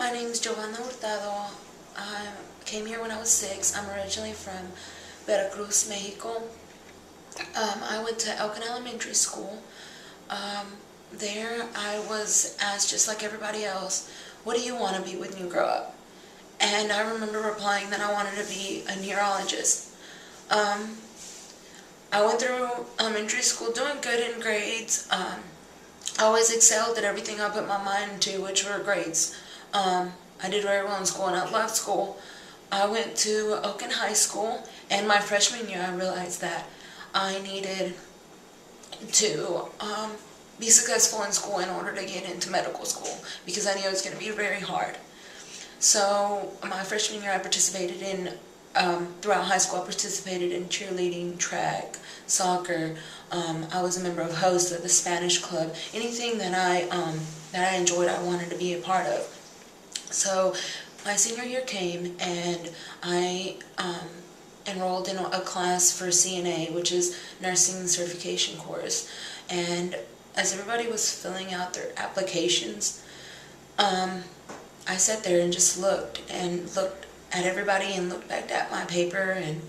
My name's Giovanna. I came here when I was 6. I'm originally from Veracruz, Mexico. I went to Elkin Elementary School. There I was asked, just like everybody else, what do you want to be when you grow up? And I remember replying that I wanted to be a neurologist. I went through elementary school doing good in grades. I always excelled at everything I put my mind to, which were grades. I did very well in school and I loved school. I went to Oaken High School, and my freshman year I realized that I needed to be successful in school in order to get into medical school, because I knew it was going to be very hard. So my freshman year I participated in, throughout high school I participated in cheerleading, track, soccer. I was a member of host of the Spanish club. Anything that I enjoyed, I wanted to be a part of. So my senior year came and I enrolled in a class for CNA, which is nursing certification course. And as everybody was filling out their applications, I sat there and just looked at everybody and looked back at my paper, and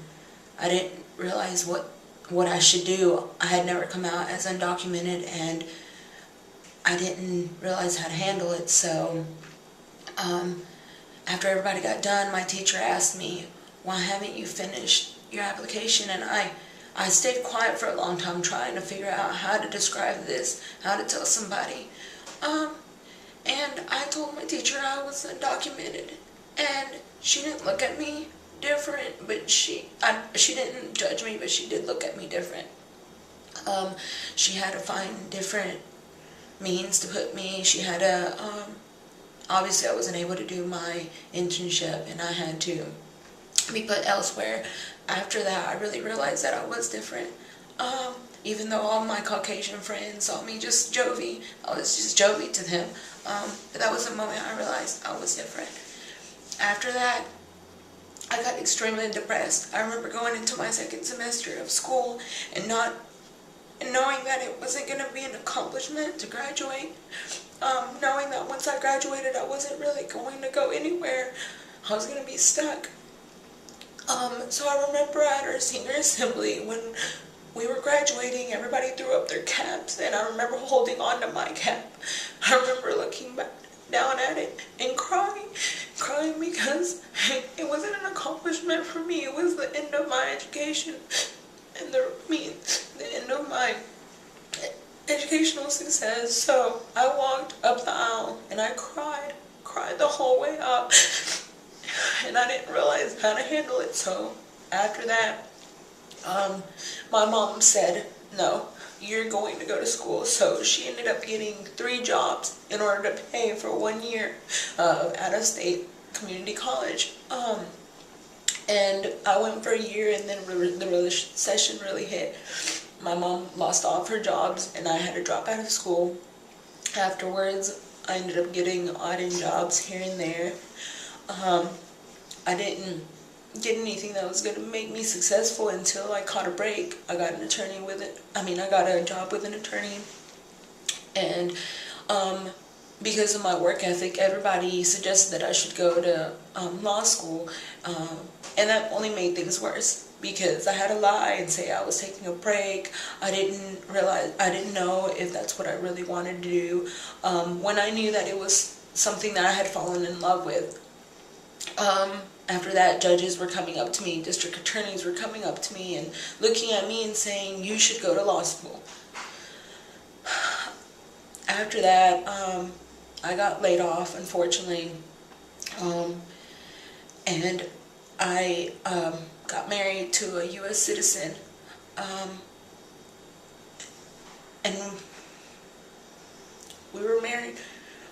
I didn't realize what I should do. I had never come out as undocumented, and I didn't realize how to handle it. So after everybody got done, my teacher asked me, why haven't you finished your application? And I stayed quiet for a long time trying to figure out how to describe this, how to tell somebody. And I told my teacher I was undocumented, and she didn't look at me different, but she didn't judge me, but she did look at me different. She had to find different means to put me. She had to, obviously I wasn't able to do my internship, and I had to be put elsewhere. After that, I really realized that I was different. Even though all my Caucasian friends saw me just Jovi, I was just Jovi to them. But that was the moment I realized I was different. After that, I got extremely depressed. I remember going into my second semester of school and knowing that it wasn't going to be an accomplishment to graduate. Knowing that once I graduated, I wasn't really going to go anywhere. I was going to be stuck. So I remember at our senior assembly when we were graduating, everybody threw up their caps, and I remember holding on to my cap. I remember looking back down at it and crying because it wasn't an accomplishment for me. It was the end of my education and the end of my educational success. So I walked up the aisle and I cried the whole way up, and I didn't realize how to handle it. So after that, my mom said, no, you're going to go to school. So she ended up getting 3 jobs in order to pay for 1 year of out-of-state community college. And I went for a year, and then the recession really hit. My mom lost all of her jobs, and I had to drop out of school. Afterwards, I ended up getting odd-end jobs here and there. I didn't get anything that was going to make me successful until I caught a break. I got I got a job with an attorney, and because of my work ethic, everybody suggested that I should go to law school, and that only made things worse, because I had to lie and say I was taking a break. I didn't know if that's what I really wanted to do, when I knew that it was something that I had fallen in love with. After that, judges were coming up to me, district attorneys were coming up to me and looking at me and saying, you should go to law school. After that, I got laid off, unfortunately, and I got married to a U.S. citizen, and we were married.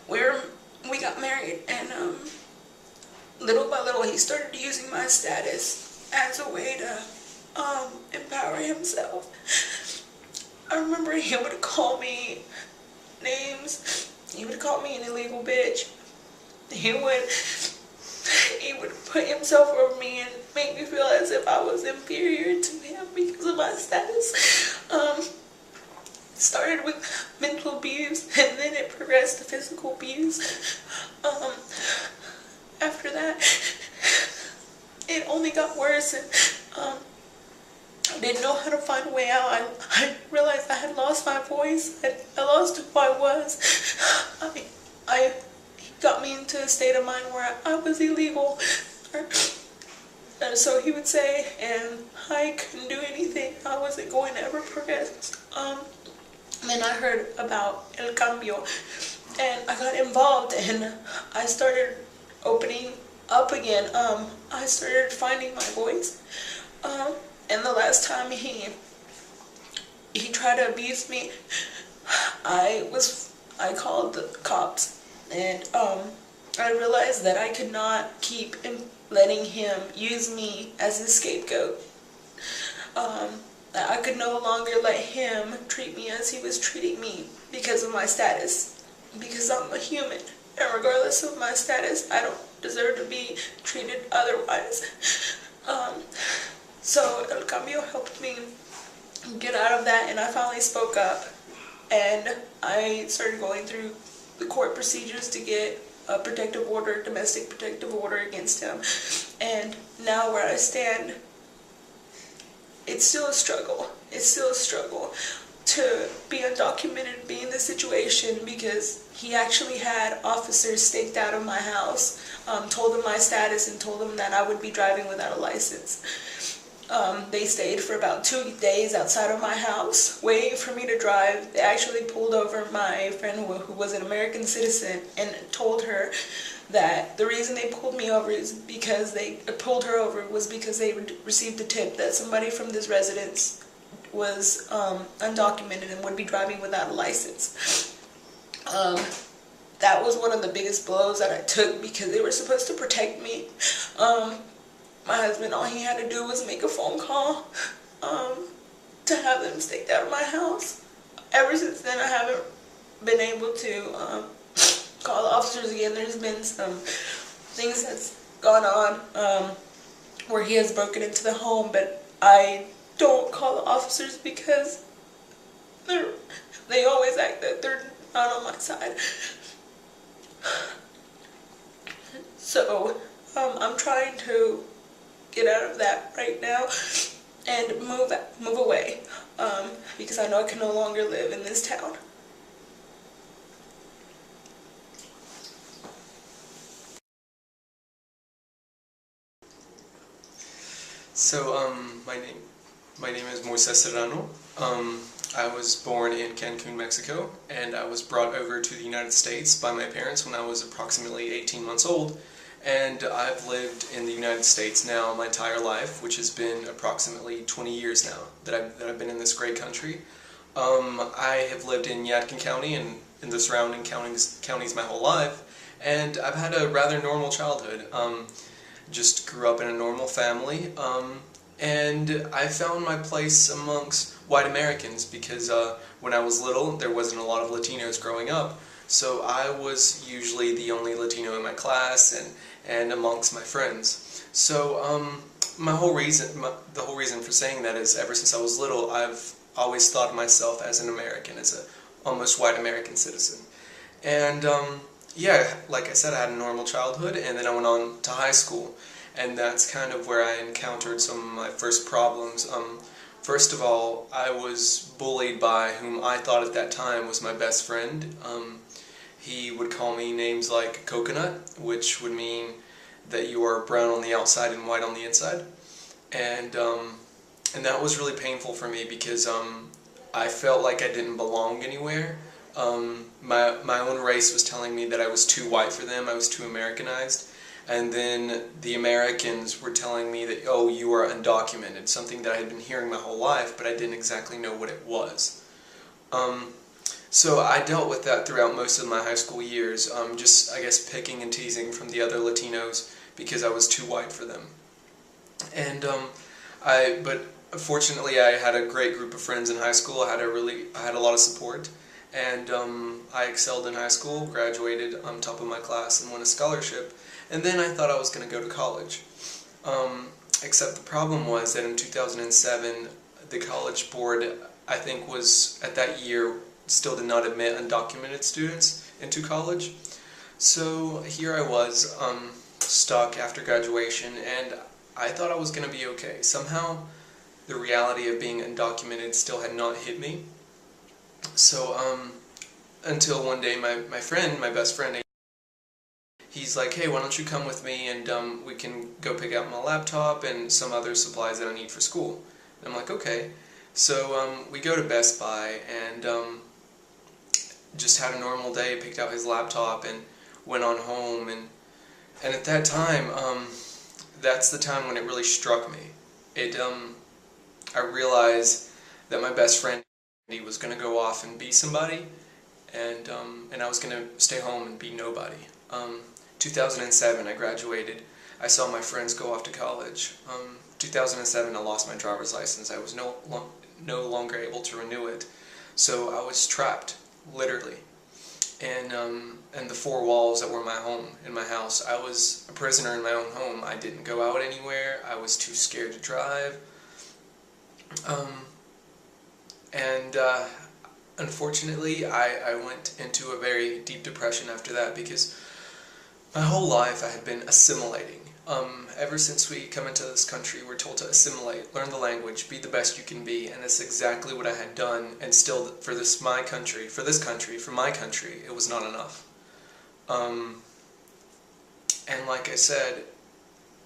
We got married, and little by little, he started using my status as a way to empower himself. I remember he would call me names. He would call me an illegal bitch. He would put himself over me and make me feel as if I was inferior to him because of my status. started with mental abuse, and then it progressed to physical abuse. After that, it only got worse, and I didn't know how to find a way out. I realized I had lost my voice. I lost who I was. He got me into a state of mind where I was illegal. And so he would say, and I couldn't do anything. I wasn't going to ever progress. Then I heard about El Cambio, and I got involved, and I started opening up again. I started finding my voice. And the last time he tried to abuse me, I called the cops, and I realized that I could not keep letting him use me as a scapegoat. I could no longer let him treat me as he was treating me because of my status, because I'm a human, and regardless of my status, I don't deserve to be treated otherwise. So El Cambio helped me get out of that, and I finally spoke up, and I started going through the court procedures to get a protective order, domestic protective order against him. And now where I stand, it's still a struggle. It's still a struggle to be undocumented, be in this situation, because he actually had officers staked out of my house, told them my status, and told them that I would be driving without a license. They stayed for about 2 days outside of my house, waiting for me to drive. They actually pulled over my friend who was an American citizen, and told her that the reason they pulled me over is because they received a tip that somebody from this residence was undocumented and would be driving without a license. That was one of the biggest blows that I took, because they were supposed to protect me. My husband, all he had to do was make a phone call to have them staked out of my house. Ever since then, I haven't been able to call the officers again. There's been some things that's gone on where he has broken into the home, but I don't call the officers because they always act that they're not on my side. So I'm trying to get out of that right now and move away, because I know I can no longer live in this town. So my name is Moses Serrano. I was born in Cancun, Mexico, and I was brought over to the United States by my parents when I was approximately 18 months old. And I've lived in the United States now my entire life, which has been approximately 20 years now that I've been in this great country. I have lived in Yadkin County and in the surrounding counties my whole life, and I've had a rather normal childhood. Just grew up in a normal family, and I found my place amongst white Americans because when I was little there wasn't a lot of Latinos growing up, so I was usually the only Latino in my class and amongst my friends. So the whole reason for saying that is, ever since I was little, I've always thought of myself as an American, as a almost white American citizen. And yeah, like I said, I had a normal childhood, and then I went on to high school, and that's kind of where I encountered some of my first problems. First of all, I was bullied by whom I thought at that time was my best friend. He would call me names like coconut, which would mean that you are brown on the outside and white on the inside. And that was really painful for me because I felt like I didn't belong anywhere. My own race was telling me that I was too white for them, I was too Americanized. And then the Americans were telling me that, oh, you are undocumented, something that I had been hearing my whole life, but I didn't exactly know what it was. So I dealt with that throughout most of my high school years, just, I guess, picking and teasing from the other Latinos because I was too white for them. And but fortunately I had a great group of friends in high school. I had a lot of support, and I excelled in high school, graduated on top of my class, and won a scholarship. And then I thought I was going to go to college. Except the problem was that in 2007, the college board I think was, at that year, still did not admit undocumented students into college. So here I was, stuck after graduation, and I thought I was going to be okay. Somehow, the reality of being undocumented still had not hit me. So, until one day my friend, my best friend, he's like, hey, why don't you come with me and we can go pick out my laptop and some other supplies that I need for school. And I'm like, okay. So we go to Best Buy and just had a normal day, picked out his laptop and went on home. And at that time, that's the time when it really struck me. I realized that my best friend, he was going to go off and be somebody, and I was going to stay home and be nobody. 2007, I graduated. I saw my friends go off to college. 2007, I lost my driver's license. I was no longer able to renew it. So I was trapped, literally, in the four walls that were my home, in my house. I was a prisoner in my own home. I didn't go out anywhere. I was too scared to drive. Unfortunately, I went into a very deep depression after that because my whole life I had been assimilating. Ever since we come into this country, we're told to assimilate, learn the language, be the best you can be, and that's exactly what I had done, and still for my country, it was not enough. And like I said,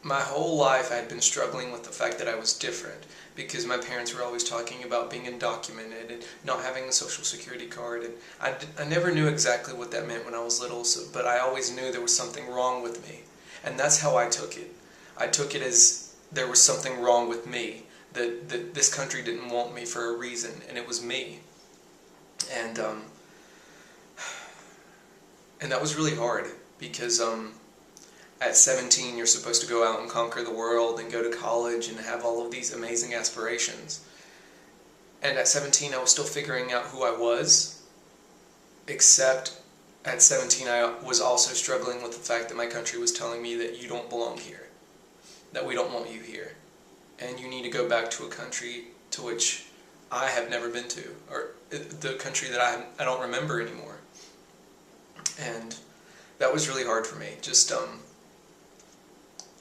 my whole life I had been struggling with the fact that I was different, because my parents were always talking about being undocumented and not having a social security card, and I never knew exactly what that meant when I was little, but I always knew there was something wrong with me, and that's how I took it. I took it as there was something wrong with me, that this country didn't want me for a reason, and it was me. And that was really hard, because at 17, you're supposed to go out and conquer the world and go to college and have all of these amazing aspirations. And at 17, I was still figuring out who I was, except at 17, I was also struggling with the fact that my country was telling me that you don't belong here, that we don't want you here, and you need to go back to a country to which I have never been to, or the country that I don't remember anymore. And that was really hard for me, just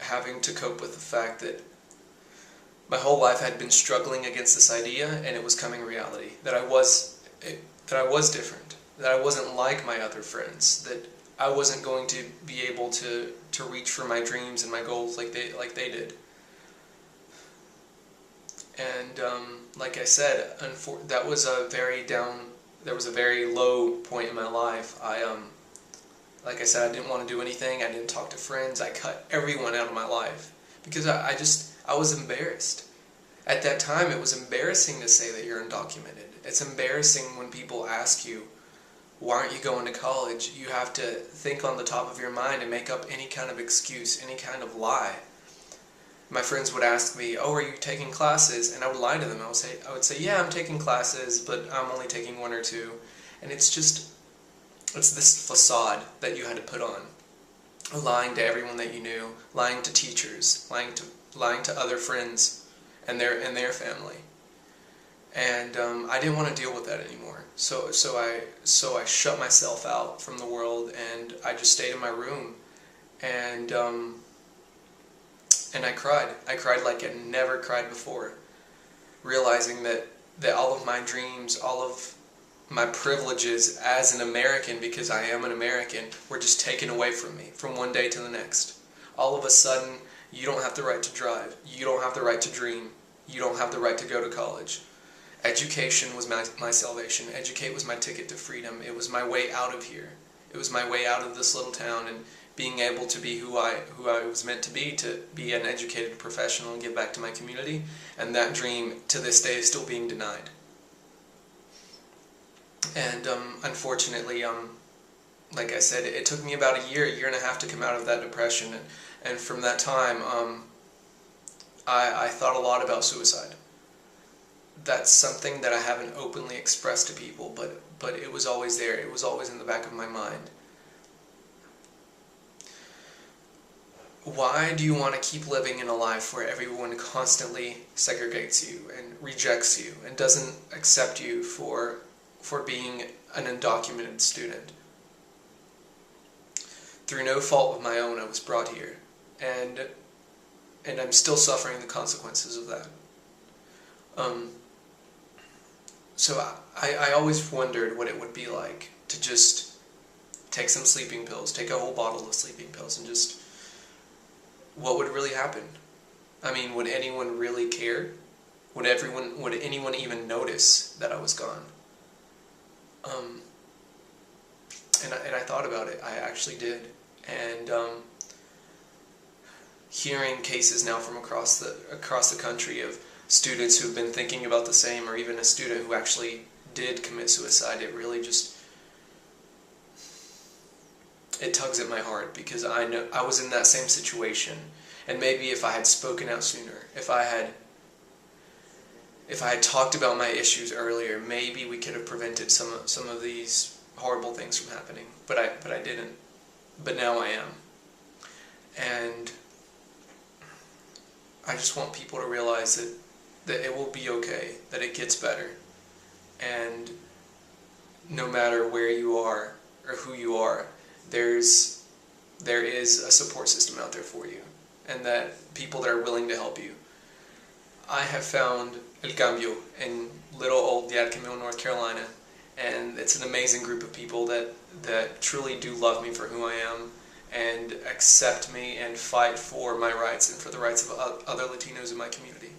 having to cope with the fact that my whole life I had been struggling against this idea, and it was coming reality, that I was different, that I wasn't like my other friends, that I wasn't going to be able to reach for my dreams and my goals like they did. And like I said, that was a very low point in my life. Like I said, I didn't want to do anything. I didn't talk to friends. I cut everyone out of my life because I was embarrassed. At that time, it was embarrassing to say that you're undocumented. It's embarrassing when people ask you, why aren't you going to college? You have to think on the top of your mind and make up any kind of excuse, any kind of lie. My friends would ask me, oh, are you taking classes? And I would lie to them. I would say, yeah, I'm taking classes, but I'm only taking one or two. And it's this facade that you had to put on. Lying to everyone that you knew, lying to teachers, lying to other friends and their family. And I didn't want to deal with that anymore. So I shut myself out from the world, and I just stayed in my room, and I cried. I cried like I never cried before, realizing that all of my dreams, all of my privileges as an American, because I am an American, were just taken away from me from one day to the next. All of a sudden, you don't have the right to drive. You don't have the right to dream. You don't have the right to go to college. Education was my salvation. Educate was my ticket to freedom. It was my way out of here. It was my way out of this little town and being able to be who I was meant to be an educated professional and give back to my community. And that dream, to this day, is still being denied. And unfortunately, like I said, it took me about a year and a half to come out of that depression. And from that time, I thought a lot about suicide. That's something that I haven't openly expressed to people, but it was always there. It was always in the back of my mind. why do you want to keep living in a life where everyone constantly segregates you and rejects you and doesn't accept you for being an undocumented student? Through no fault of my own, I was brought here, and I'm still suffering the consequences of that. So I always wondered what it would be like to just take some sleeping pills, take a whole bottle of sleeping pills, and just, what would really happen? I mean, would anyone really care? Would anyone even notice that I was gone? And I thought about it. I actually did. And hearing cases now from across the country of students who've been thinking about the same, or even a student who actually did commit suicide, it really just, it tugs at my heart, because I know I was in that same situation, and maybe if I had spoken out sooner, if I had talked about my issues earlier, maybe we could have prevented some of these horrible things from happening. But I didn't. But now I am. And I just want people to realize that it will be okay, that it gets better, and no matter where you are or who you are, there is a support system out there for you, and that people that are willing to help you. I have found El Cambio in little old Yakima, North Carolina, and it's an amazing group of people that truly do love me for who I am and accept me and fight for my rights and for the rights of other Latinos in my community.